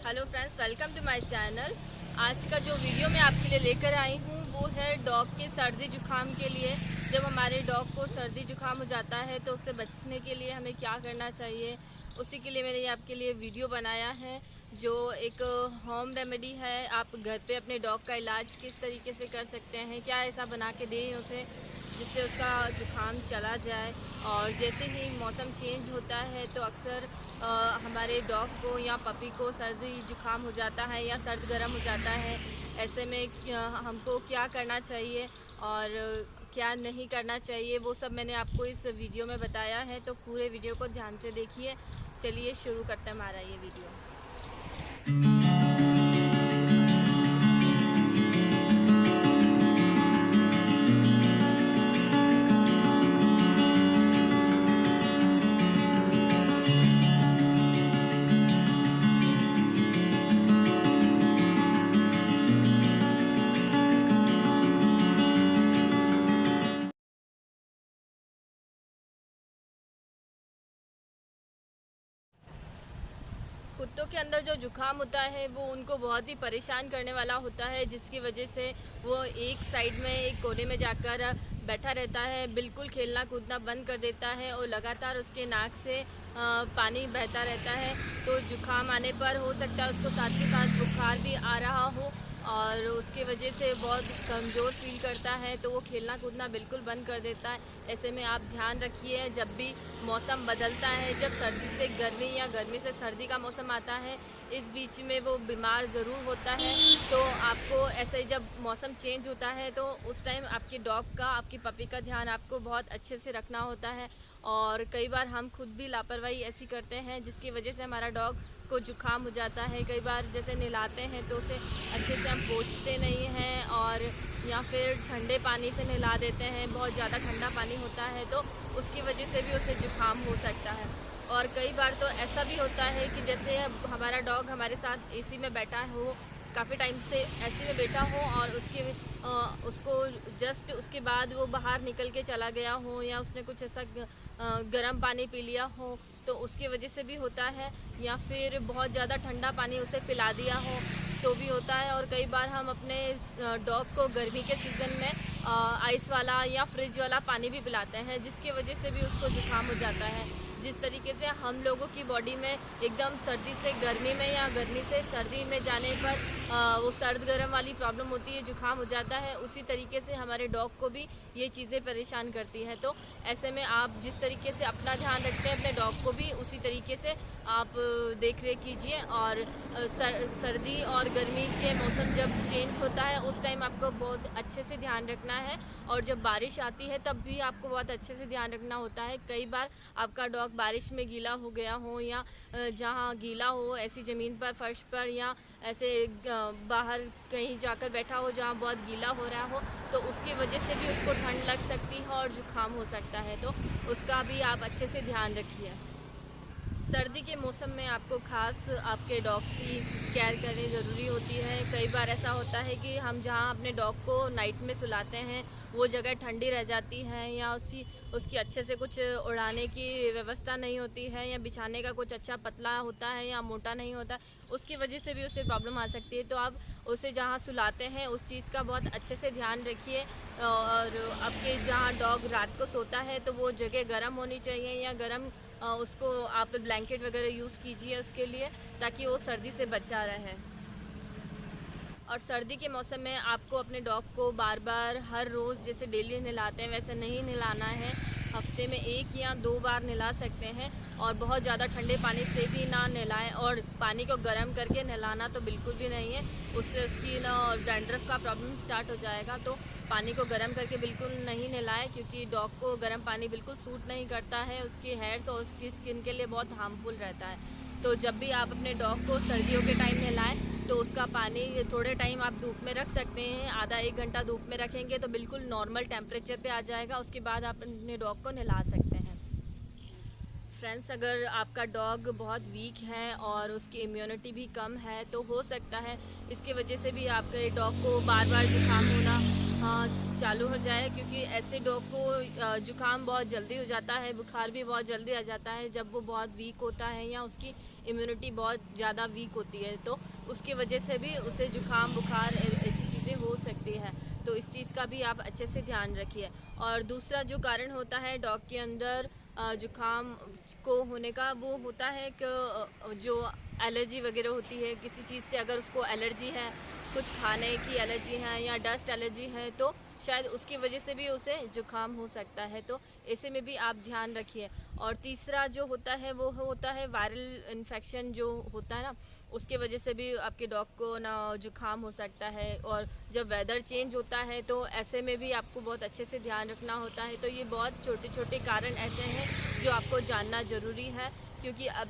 Hello friends, welcome to my channel. आज का जो वीडियो मैं आपके लिए लेकर आई हूँ वो है डॉग के सर्दी जुकाम के लिए। जब हमारे डॉग को सर्दी जुकाम हो जाता है तो उससे बचने के लिए हमें क्या करना चाहिए, उसी के लिए मैंने ये आपके लिए वीडियो बनाया है जो एक होम रेमेडी है। आप घर पे अपने डॉग का इलाज किस तरीके से कर सकते हैं, क्या ऐसा बना के दें उसे जिससे उसका जुकाम चला जाए। और जैसे ही मौसम चेंज होता है तो अक्सर हमारे डॉग को या पपी को सर्दी जुकाम हो जाता है या सर्द गर्म हो जाता है। ऐसे में हमको क्या करना चाहिए और क्या नहीं करना चाहिए, वो सब मैंने आपको इस वीडियो में बताया है, तो पूरे वीडियो को ध्यान से देखिए। चलिए शुरू करते हैं हमारा ये वीडियो। कुत्तों के अंदर जो जुकाम होता है वो उनको बहुत ही परेशान करने वाला होता है, जिसकी वजह से वो एक साइड में एक कोने में जाकर बैठा रहता है, बिल्कुल खेलना कूदना बंद कर देता है और लगातार उसके नाक से पानी बहता रहता है। तो जुकाम आने पर हो सकता है उसको साथ के साथ बुखार भी आ रहा हो और उसकी वजह से बहुत कमज़ोर फील करता है, तो वो खेलना कूदना बिल्कुल बंद कर देता है। ऐसे में आप ध्यान रखिए, जब भी मौसम बदलता है, जब सर्दी से गर्मी या गर्मी से सर्दी का मौसम आता है, इस बीच में वो बीमार ज़रूर होता है। तो आपको ऐसे जब मौसम चेंज होता है तो उस टाइम आपके डॉग का, आपकी पपी का ध्यान आपको बहुत अच्छे से रखना होता है। और कई बार हम खुद भी लापरवाही ऐसी करते हैं जिसकी वजह से हमारा डॉग को जुकाम हो जाता है। कई बार जैसे नहलाते हैं तो उसे अच्छे से हम पोंछते नहीं हैं और या फिर ठंडे पानी से नहला देते हैं, बहुत ज़्यादा ठंडा पानी होता है तो उसकी वजह से भी उसे जुकाम हो सकता है। और कई बार तो ऐसा भी होता है कि जैसे हमारा डॉग हमारे साथ एसी में बैठा हो, काफ़ी टाइम से एसी में बैठा हो और उसको जस्ट उसके बाद वो बाहर निकल के चला गया हो या उसने कुछ ऐसा गर्म पानी पी लिया हो तो उसकी वजह से भी होता है, या फिर बहुत ज़्यादा ठंडा पानी उसे पिला दिया हो तो भी होता है। और कई बार हम अपने डॉग को गर्मी के सीज़न में आइस वाला या फ्रिज वाला पानी भी पिलाते हैं, जिसकी वजह से भी उसको जुकाम हो जाता है। जिस तरीके से हम लोगों की बॉडी में एकदम सर्दी से गर्मी में या गर्मी से सर्दी में जाने पर वो सर्द गर्म वाली प्रॉब्लम होती है, जुकाम हो जाता है, उसी तरीके से हमारे डॉग को भी ये चीज़ें परेशान करती हैं। तो ऐसे में आप जिस तरीके से अपना ध्यान रखते हैं, अपने डॉग को भी उसी तरीके से आप देख रेख कीजिए। और सर्दी और गर्मी के मौसम जब चेंज होता है उस टाइम आपको बहुत अच्छे से ध्यान रखना है, और जब बारिश आती है तब भी आपको बहुत अच्छे से ध्यान रखना होता है। कई बार आपका डॉग बारिश में गीला हो गया हो या जहाँ गीला हो ऐसी ज़मीन पर, फर्श पर या ऐसे बाहर कहीं जाकर बैठा हो जहाँ बहुत गीला हो रहा हो, तो उसकी वजह से भी उसको ठंड लग सकती है और जुकाम हो सकता है, तो उसका भी आप अच्छे से ध्यान रखिए। सर्दी के मौसम में आपको ख़ास आपके डॉग की केयर करनी ज़रूरी होती है। कई बार ऐसा होता है कि हम जहाँ अपने डॉग को नाइट में सुलाते हैं वो जगह ठंडी रह जाती है, या उसकी अच्छे से कुछ उड़ाने की व्यवस्था नहीं होती है, या बिछाने का कुछ अच्छा पतला होता है या मोटा नहीं होता, उसकी वजह से भी उसे प्रॉब्लम आ सकती है। तो आप उसे जहाँ सुलाते हैं उस चीज़ का बहुत अच्छे से ध्यान रखिए। और आपके जहाँ डॉग रात को सोता है तो वो जगह गर्म होनी चाहिए, या गर्म उसको आप ब्लैंकेट वगैरह यूज़ कीजिए उसके लिए, ताकि वो सर्दी से बचा रहे। और सर्दी के मौसम में आपको अपने डॉग को बार बार हर रोज़ जैसे डेली नहलाते हैं वैसे नहीं नहलाना है, हफ्ते में 1 या 2 बार नहला सकते हैं। और बहुत ज़्यादा ठंडे पानी से भी ना नहलाएं, और पानी को गर्म करके नहलाना तो बिल्कुल भी नहीं है, उससे उसकी ना डैंड्रफ का प्रॉब्लम स्टार्ट हो जाएगा। तो पानी को गर्म करके बिल्कुल नहीं नहलाएं, क्योंकि डॉग को गर्म पानी बिल्कुल सूट नहीं करता है, उसकी हेयर्स और उसकी स्किन के लिए बहुत हार्मफुल रहता है। तो जब भी आप अपने डॉग को सर्दियों के टाइम नहलाएं तो उसका पानी थोड़े टाइम आप धूप में रख सकते हैं, आधा 1 घंटा धूप में रखेंगे तो बिल्कुल नॉर्मल टेम्परेचर पे आ जाएगा, उसके बाद आप अपने डॉग को नहला सकते हैं। फ्रेंड्स, अगर आपका डॉग बहुत वीक है और उसकी इम्यूनिटी भी कम है तो हो सकता है इसकी वजह से भी आपके डॉग को बार बार जुकाम होना चालू हो जाए, क्योंकि ऐसे डॉग को जुकाम बहुत जल्दी हो जाता है, बुखार भी बहुत जल्दी आ जाता है जब वो बहुत वीक होता है या उसकी इम्यूनिटी बहुत ज़्यादा वीक होती है, तो उसकी वजह से भी उसे जुकाम बुखार ऐसी चीज़ें हो सकती है। तो इस चीज़ का भी आप अच्छे से ध्यान रखिए। और दूसरा जो कारण होता है डॉग के अंदर जुकाम को होने का, वो होता है कि जो एलर्जी वगैरह होती है किसी चीज़ से, अगर उसको एलर्जी है, कुछ खाने की एलर्जी है या डस्ट एलर्जी है, तो शायद उसकी वजह से भी उसे जुकाम हो सकता है। तो ऐसे में भी आप ध्यान रखिए। और तीसरा जो होता है वो होता है वायरल इन्फेक्शन जो होता है ना, उसके वजह से भी आपके डॉग को ना जुकाम हो सकता है। और जब वेदर चेंज होता है तो ऐसे में भी आपको बहुत अच्छे से ध्यान रखना होता है। तो ये बहुत छोटे छोटे कारण ऐसे हैं जो आपको जानना ज़रूरी है, क्योंकि अब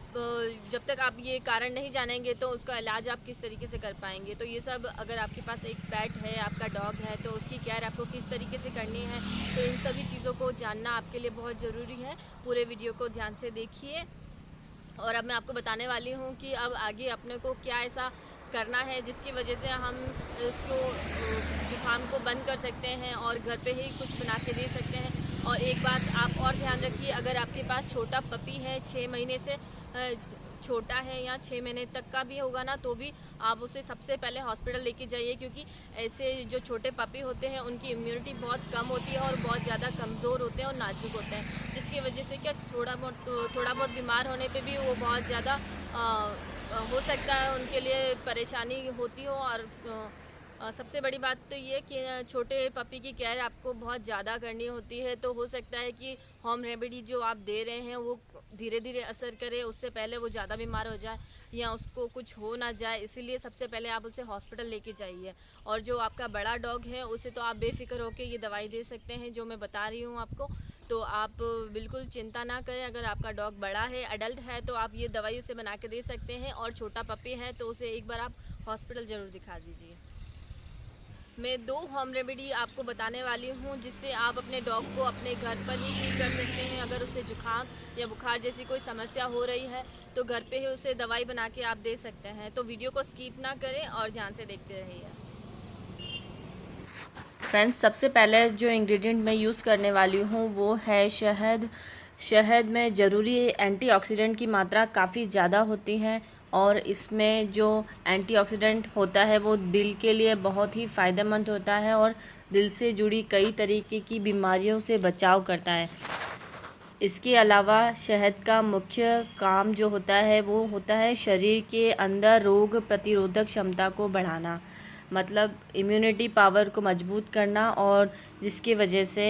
जब तक आप ये कारण नहीं जानेंगे तो उसका इलाज आप किस तरीके से कर पाएंगे। तो ये सब, अगर आपके पास एक पेट है, आपका डॉग है, तो उसकी केयर आपको किस तरीके से करनी है, तो इन सभी चीज़ों को जानना आपके लिए बहुत ज़रूरी है। पूरे वीडियो को ध्यान से देखिए। और अब मैं आपको बताने वाली हूँ कि अब आगे अपने को क्या ऐसा करना है जिसकी वजह से हम उसको जुकाम को बंद कर सकते हैं और घर पे ही कुछ बना के दे सकते हैं। और एक बात आप और ध्यान रखिए, अगर आपके पास छोटा पपी है, 6 महीने से छोटा है या 6 महीने तक का भी होगा ना, तो भी आप उसे सबसे पहले हॉस्पिटल लेके जाइए, क्योंकि ऐसे जो छोटे पपी होते हैं उनकी इम्यूनिटी बहुत कम होती है और बहुत ज़्यादा कमज़ोर होते हैं और नाजुक होते हैं, जिसकी वजह से क्या थोड़ा बहुत बीमार होने पे भी वो बहुत ज़्यादा हो सकता है उनके लिए परेशानी होती हो। और सबसे बड़ी बात तो ये कि छोटे पपी की केयर आपको बहुत ज़्यादा करनी होती है। तो हो सकता है कि होम रेमेडी जो आप दे रहे हैं वो धीरे धीरे असर करे, उससे पहले वो ज़्यादा बीमार हो जाए या उसको कुछ हो ना जाए, इसीलिए सबसे पहले आप उसे हॉस्पिटल लेके जाइए। और जो आपका बड़ा डॉग है उसे तो आप बेफिक्र होकर ये दवाई दे सकते हैं जो मैं बता रही हूँ आपको। तो आप बिल्कुल चिंता ना करें, अगर आपका डॉग बड़ा है, अडल्ट है, तो आप ये दवाई उसे बना के दे सकते हैं। और छोटा पपी है तो उसे एक बार आप हॉस्पिटल ज़रूर दिखा दीजिए। मैं 2 होम रेमेडी आपको बताने वाली हूँ जिससे आप अपने डॉग को अपने घर पर ही ठीक कर सकते हैं। अगर उसे जुकाम या बुखार जैसी कोई समस्या हो रही है तो घर पे ही उसे दवाई बना के आप दे सकते हैं। तो वीडियो को स्किप ना करें और ध्यान से देखते रहिए। फ्रेंड्स, सबसे पहले जो इंग्रेडिएंट मैं यूज़ करने वाली हूँ वो है शहद। शहद में ज़रूरी एंटीऑक्सीडेंट की मात्रा काफ़ी ज़्यादा होती है और इसमें जो एंटीऑक्सीडेंट होता है वो दिल के लिए बहुत ही फ़ायदेमंद होता है और दिल से जुड़ी कई तरीके की बीमारियों से बचाव करता है। इसके अलावा शहद का मुख्य काम जो होता है वो होता है शरीर के अंदर रोग प्रतिरोधक क्षमता को बढ़ाना, मतलब इम्यूनिटी पावर को मजबूत करना, और जिसकी वजह से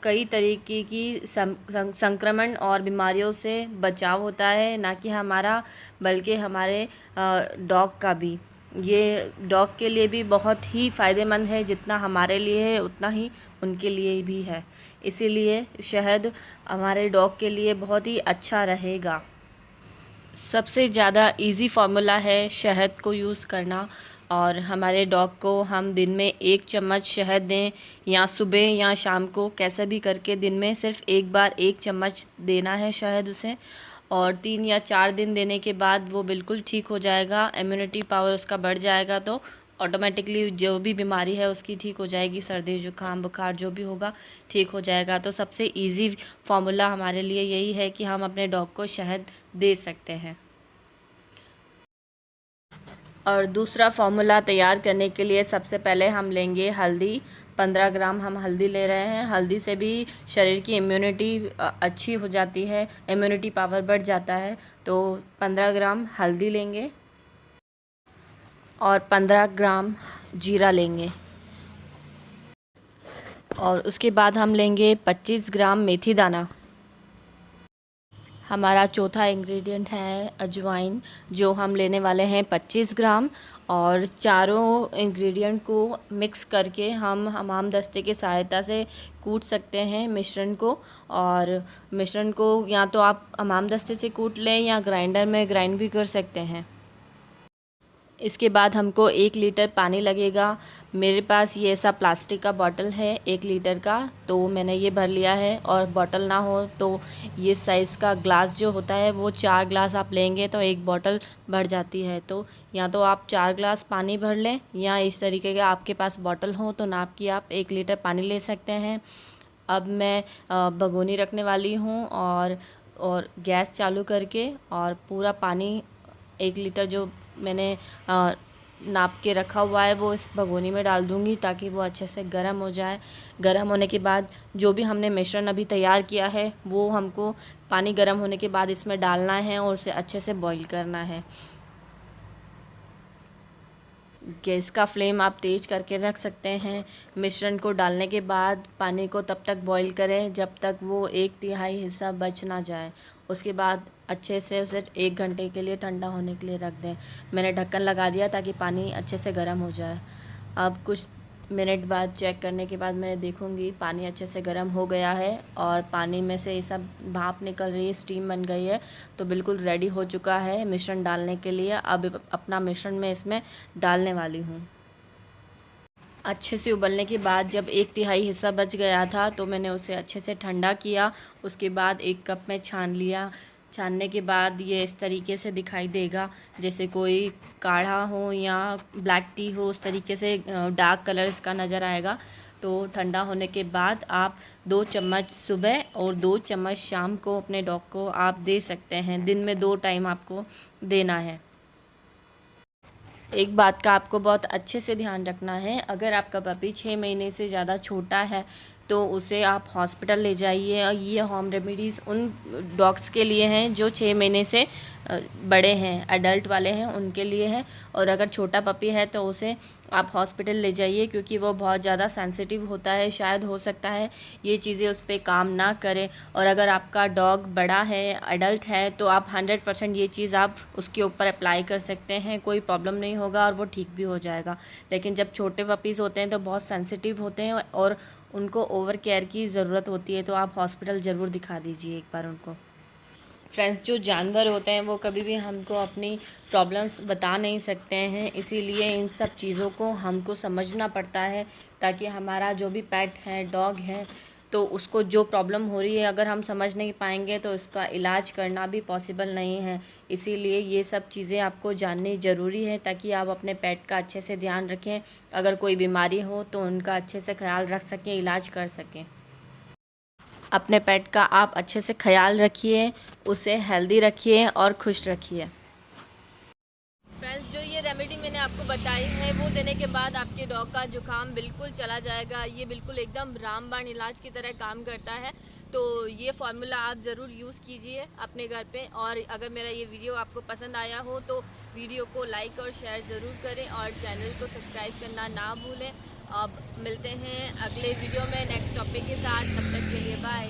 कई तरीके की संक्रमण और बीमारियों से बचाव होता है, ना कि हमारा बल्कि हमारे डॉग का भी। ये डॉग के लिए भी बहुत ही फ़ायदेमंद है, जितना हमारे लिए है उतना ही उनके लिए भी है। इसीलिए शहद हमारे डॉग के लिए बहुत ही अच्छा रहेगा। सबसे ज़्यादा इजी फार्मूला है शहद को यूज़ करना, और हमारे डॉग को हम दिन में 1 चम्मच शहद दें, या सुबह या शाम को कैसे भी करके दिन में सिर्फ एक बार 1 चम्मच देना है शहद उसे। और 3 या 4 दिन देने के बाद वो बिल्कुल ठीक हो जाएगा, इम्यूनिटी पावर उसका बढ़ जाएगा, तो ऑटोमेटिकली जो भी बीमारी है उसकी ठीक हो जाएगी, सर्दी जुकाम बुखार जो भी होगा ठीक हो जाएगा। तो सबसे इजी फार्मूला हमारे लिए यही है कि हम अपने डॉग को शहद दे सकते हैं। और दूसरा फार्मूला तैयार करने के लिए सबसे पहले हम लेंगे हल्दी। 15 ग्राम हम हल्दी ले रहे हैं। हल्दी से भी शरीर की इम्यूनिटी अच्छी हो जाती है, इम्यूनिटी पावर बढ़ जाता है। तो 15 ग्राम हल्दी लेंगे और 15 ग्राम जीरा लेंगे, और उसके बाद हम लेंगे 25 ग्राम मेथी दाना। हमारा चौथा इंग्रेडिएंट है अजवाइन, जो हम लेने वाले हैं 25 ग्राम। और चारों इंग्रेडिएंट को मिक्स करके हम हमाम दस्ते की सहायता से कूट सकते हैं मिश्रण को। और मिश्रण को या तो आप हमाम दस्ते से कूट लें या ग्राइंडर में ग्राइंड भी कर सकते हैं। इसके बाद हमको 1 लीटर पानी लगेगा। मेरे पास ये ऐसा प्लास्टिक का बॉटल है 1 लीटर का, तो मैंने ये भर लिया है। और बॉटल ना हो तो ये साइज़ का ग्लास जो होता है वो 4 ग्लास आप लेंगे तो एक बॉटल भर जाती है। तो या तो आप 4 ग्लास पानी भर लें या इस तरीके का आपके पास बॉटल हो तो नाप की आप 1 लीटर पानी ले सकते हैं। अब मैं भगोनी रखने वाली हूँ और गैस चालू करके और पूरा पानी 1 लीटर जो मैंने नाप के रखा हुआ है वो इस भगोनी में डाल दूँगी ताकि वो अच्छे से गर्म हो जाए। गर्म होने के बाद जो भी हमने मिश्रण अभी तैयार किया है वो हमको पानी गर्म होने के बाद इसमें डालना है और उसे अच्छे से बॉईल करना है। गैस का फ्लेम आप तेज़ करके रख सकते हैं। मिश्रण को डालने के बाद पानी को तब तक बॉईल करें जब तक वो 1/3 हिस्सा बच ना जाए। उसके बाद अच्छे से उसे 1 घंटे के लिए ठंडा होने के लिए रख दें। मैंने ढक्कन लगा दिया ताकि पानी अच्छे से गर्म हो जाए। अब कुछ मिनट बाद चेक करने के बाद मैं देखूंगी पानी अच्छे से गर्म हो गया है और पानी में से ये सब भाप निकल रही है, स्टीम बन गई है, तो बिल्कुल रेडी हो चुका है मिश्रण डालने के लिए। अब अपना मिश्रण मैं इसमें डालने वाली हूँ। अच्छे से उबलने के बाद जब 1/3 हिस्सा बच गया था तो मैंने उसे अच्छे से ठंडा किया। उसके बाद 1 कप में छान लिया। छानने के बाद ये इस तरीके से दिखाई देगा जैसे कोई काढ़ा हो या ब्लैक टी हो, उस तरीके से डार्क कलर इसका नज़र आएगा। तो ठंडा होने के बाद आप 2 चम्मच सुबह और 2 चम्मच शाम को अपने डॉग को आप दे सकते हैं। दिन में 2 टाइम आपको देना है। एक बात का आपको बहुत अच्छे से ध्यान रखना है, अगर आपका पपी 6 महीने से ज़्यादा छोटा है तो उसे आप हॉस्पिटल ले जाइए। और ये होम रेमेडीज़ उन डॉग्स के लिए हैं जो 6 महीने से बड़े हैं, एडल्ट वाले हैं, उनके लिए है। और अगर छोटा पपी है तो उसे आप हॉस्पिटल ले जाइए क्योंकि वो बहुत ज़्यादा सेंसिटिव होता है। शायद हो सकता है ये चीज़ें उस पर काम ना करें। और अगर आपका डॉग बड़ा है, एडल्ट है, तो आप 100% ये चीज़ आप उसके ऊपर अप्लाई कर सकते हैं, कोई प्रॉब्लम नहीं होगा और वो ठीक भी हो जाएगा। लेकिन जब छोटे पपीज़ होते हैं तो बहुत सेंसिटिव होते हैं और उनको ओवर केयर की ज़रूरत होती है, तो आप हॉस्पिटल ज़रूर दिखा दीजिए एक बार उनको। फ्रेंड्स, जो जानवर होते हैं वो कभी भी हमको अपनी प्रॉब्लम्स बता नहीं सकते हैं, इसीलिए इन सब चीज़ों को हमको समझना पड़ता है ताकि हमारा जो भी पेट है, डॉग है, तो उसको जो प्रॉब्लम हो रही है अगर हम समझ नहीं पाएंगे तो इसका इलाज करना भी पॉसिबल नहीं है। इसीलिए ये सब चीज़ें आपको जाननी ज़रूरी है ताकि आप अपने पेट का अच्छे से ध्यान रखें। अगर कोई बीमारी हो तो उनका अच्छे से ख्याल रख सकें, इलाज कर सकें। अपने पेट का आप अच्छे से ख्याल रखिए, उसे हेल्दी रखिए और खुश रखिए। फ्रेंड्स, जो ये रेमेडी मैंने आपको बताई है वो देने के बाद आपके डॉग का जुकाम बिल्कुल चला जाएगा। ये बिल्कुल एकदम रामबाण इलाज की तरह काम करता है। तो ये फार्मूला आप ज़रूर यूज़ कीजिए अपने घर पे। और अगर मेरा ये वीडियो आपको पसंद आया हो तो वीडियो को लाइक और शेयर ज़रूर करें और चैनल को सब्सक्राइब करना ना भूलें। अब मिलते हैं अगले वीडियो में नेक्स्ट टॉपिक के साथ। तब तक के लिए बाय।